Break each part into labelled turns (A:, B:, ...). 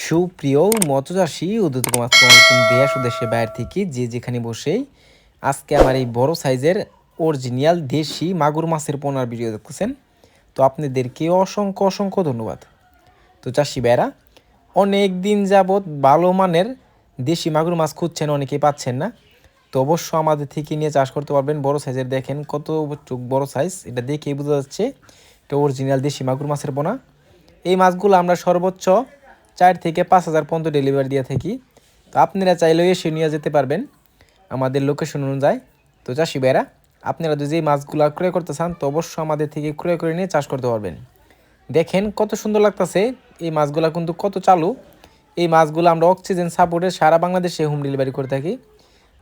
A: সুপ্রিয় মৎস্যচাষী উদ্যোক্তা দেশ ও দেশের বাইরে থেকে যে যেখানে বসেই আজকে আমার এই বড় সাইজের অরিজিনাল দেশি মাগুর মাছের পোনার ভিডিও দেখতেছেন। তো আপনাদেরকে অসংখ্য অসংখ্য ধন্যবাদ। তো চাষি ভাইরা অনেক দিন যাবৎ ভালো মানের দেশি মাগুর মাছ খুঁজছেন, অনেকেই পাচ্ছেন না। তো অবশ্য আমাদের থেকে নিয়ে চাষ করতে পারবেন। বড় সাইজের দেখেন কত বড় সাইজ, এটা দেখেই বোঝা যাচ্ছে এটা অরিজিনাল দেশি মাগুর মাছের পোনা। এই মাছগুলো আমরা সর্বোচ্চ 4 থেকে 5,000 পর্যন্ত ডেলিভারি দিয়ে থাকি। তো আপনারা চাইলেও এসে নিয়ে যেতে পারবেন আমাদের লোকেশন অনুযায়ী। তো চাষি ভাইরা আপনারা যদি এই মাছগুলো ক্রয় করতে চান তো অবশ্যই আমাদের থেকে ক্রয় করে নিয়ে চাষ করতে পারবেন। দেখেন কত সুন্দর লাগতেছে এই মাছগুলো, কিন্তু কত চালু। এই মাছগুলো আমরা অক্সিজেন সাপোর্টে সারা বাংলাদেশে হোম ডেলিভারি করে থাকি।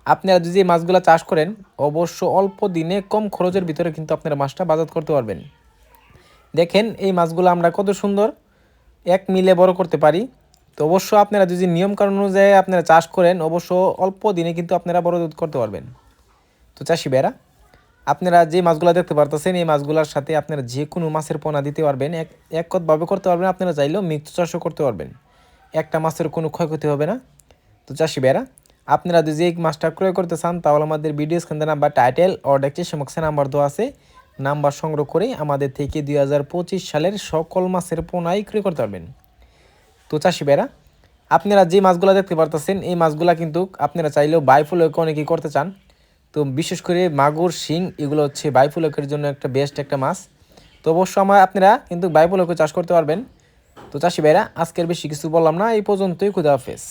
A: আপনারা যদি এই মাছগুলো চাষ করেন অবশ্য অল্প দিনে কম খরচের ভিতরে কিন্তু আপনারা মাছটা বাজার করতে পারবেন। দেখেন এই মাছগুলো আমরা কত সুন্দর এক মিলে বড় করতে পারি। তো অবশ্য আপনারা যদি নিয়মকানুন অনুযায়ী আপনারা চাষ করেন অবশ্য অল্প দিনে কিন্তু আপনারা বড় করতে পারবেন। তো চাষি ভাইরা আপনারা যে মাছগুলো দেখতে পারতেছেন এই মাছগুলোর সাথে আপনারা যে কোনো মাছের পোনা দিতে পারবেন, একভাবে করতে পারবেন। আপনারা চাইলেও মিক্স চাষও করতে পারবেন, একটা মাছের কোনো ক্ষয়ক্ষতি হবে না। তো চাষি ভাইরা আপনারা যদি এই মাছটা ক্রয় করতে চান তাহলে আমাদের ভিডিও স্ক্রিনে নাম্বার টাইটেল ও ডেসক্রিপশনে নাম্বার দেওয়া আছে, নাম্বার সংগ্রহ করে আমাদের থেকে 2025 সালের সকল মাছের পোনাই ক্রয় করতে পারবেন। তো চাষি ভাইরা আপনারা যে মাছগুলো দেখতে পারতেছেন এই মাছগুলো কিন্তু আপনারা চাইলেও বাইফুলকে অনেকেই করতে চান। তো বিশেষ করে মাগুর শিং এগুলো হচ্ছে বাইফুলকের জন্য একটা বেস্ট একটা মাছ। তো অবশ্যই আপনারা কিন্তু বাইফুলকে চাষ করতে পারবেন। তো চাষি ভাইরা আজকের বেশি কিছু বললাম না, এই পর্যন্তই। খুদা হাফেজ।